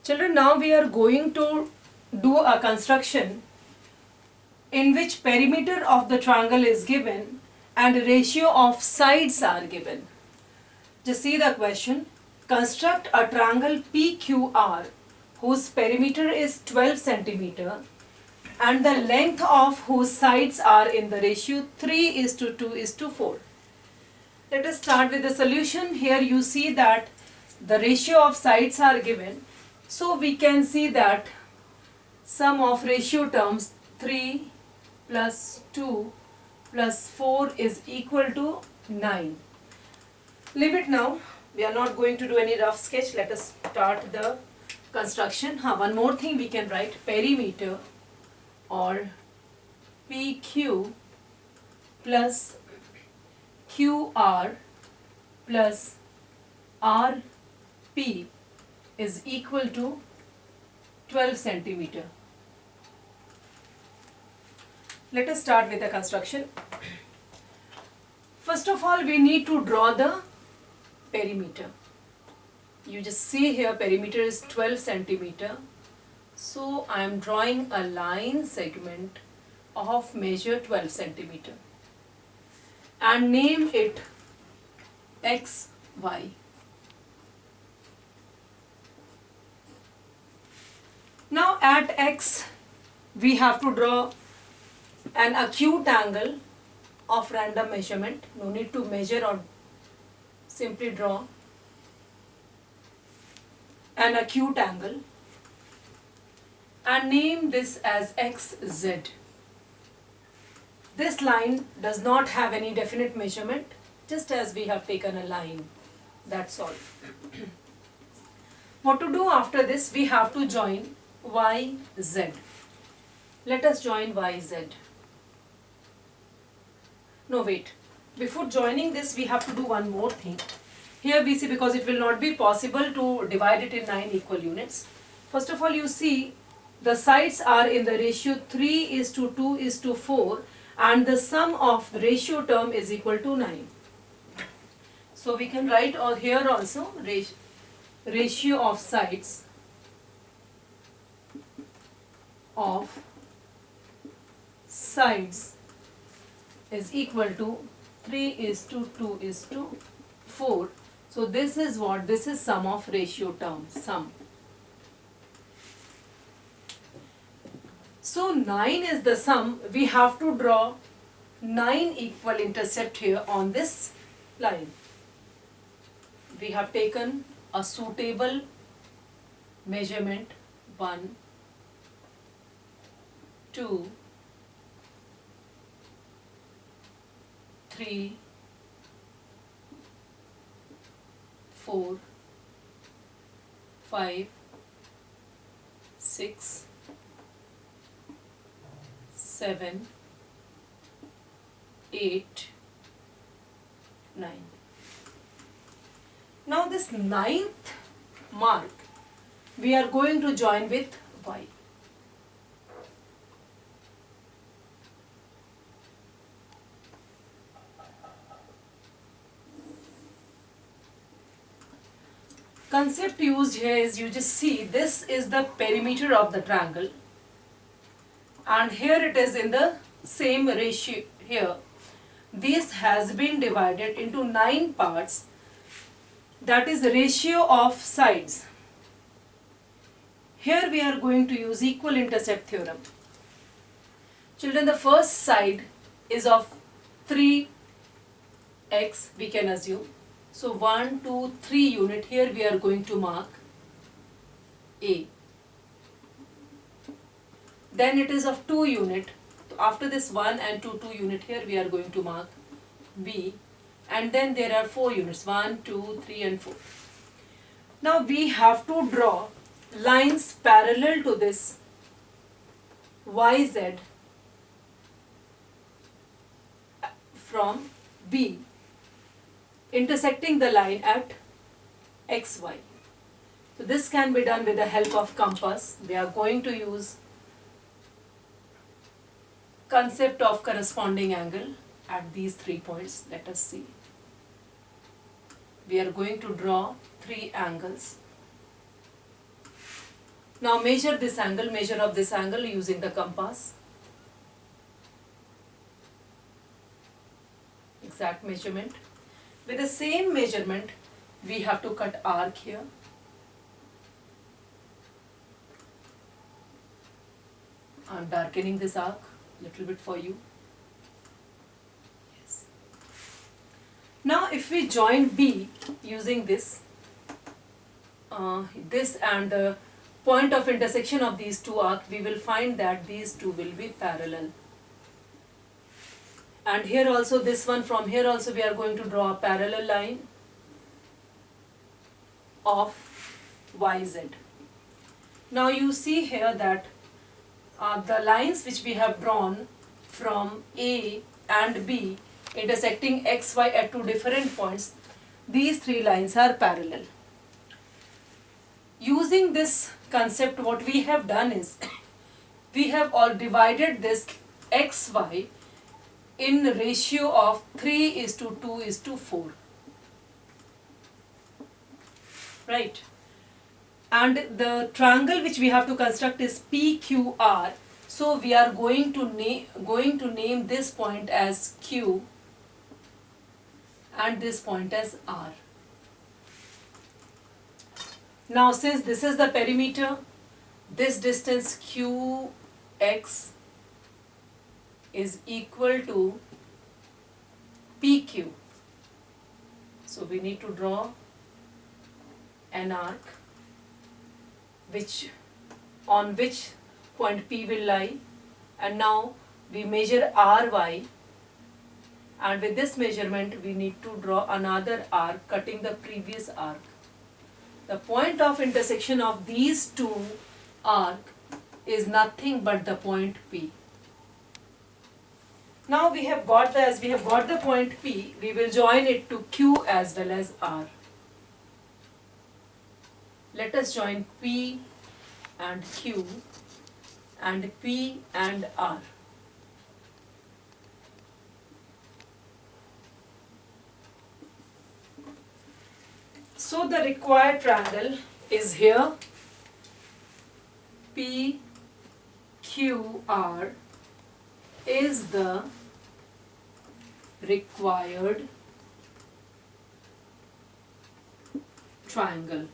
Children, now we are going to do a construction in which perimeter of the triangle is given and ratio of sides are given. Just see the question. Construct a triangle PQR whose perimeter is 12 centimeter and the length of whose sides are in the ratio 3:2:4. Let us start with the solution. Here you see that the ratio of sides are given. So we can see that sum of ratio terms 3 plus 2 plus 4 is equal to 9. Leave it now. We are not going to do any rough sketch. Let us start the construction. One more thing we can write, perimeter or PQ plus QR plus RP is equal to 12 centimeter. Let us start with the construction. First of all, we need to draw the perimeter. You just see here perimeter is 12 centimeter. So I am drawing a line segment of measure 12 centimeter and name it XY. Now at X we have to draw an acute angle of random measurement. No need to measure or simply draw an acute angle and name this as XZ. This line does not have any definite measurement, just as we have taken a line. That's all. What to do after this? We have to join YZ. Let us join YZ. No, wait. Before joining this, we have to do one more thing. Here we see, because it will not be possible to divide it in 9 equal units. First of all, you see the sides are in the ratio 3:2:4 and the sum of the ratio term is equal to 9. So we can write here also ratio of sides is equal to 3:2:4. So this is what? This is sum of ratio terms, sum. So 9 is the sum. We have to draw 9 equal intercept here on this line. We have taken a suitable measurement 1, 2, 3, 4, 5, 6, 7, 8, 9. Now this 9th mark we are going to join with Y. Concept used here is, you just see this is the perimeter of the triangle and here it is in the same ratio here. This has been divided into 9 parts, that is the ratio of sides. Here we are going to use equal intercept theorem. Children, the first side is of 3x, we can assume. So 1, 2, 3 unit, here we are going to mark A. Then it is of 2 unit. After this 1 and 2 unit, here we are going to mark B. And then there are 4 units, 1, 2, 3 and 4. Now we have to draw lines parallel to this YZ from B, intersecting the line at XY. So this can be done with the help of compass. We are going to use concept of corresponding angle at these 3 points. Let us see. We are going to draw 3 angles. Now measure this angle, measure of this angle using the compass. Exact measurement. With the same measurement, we have to cut arc here. I'm darkening this arc a little bit for you. Yes. Now if we join B using this and the point of intersection of these two arcs, we will find that these two will be parallel. And here also, this one, from here also we are going to draw a parallel line of YZ. Now you see here that the lines which we have drawn from A and B intersecting XY at two different points, these three lines are parallel. Using this concept, what we have done is we have all divided this XY in ratio of 3:2:4. Right? And the triangle which we have to construct is PQR. So we are going to name this point as Q and this point as R. Now since this is the perimeter, this distance QX is equal to PQ. So we need to draw an arc on which point P will lie, and now we measure RY, and with this measurement we need to draw another arc cutting the previous arc. The point of intersection of these two arcs is nothing but the point P. Now as we have got the point P, we will join it to Q as well as R. Let us join P and Q and P and R. So the required triangle is here. PQR is the required triangle.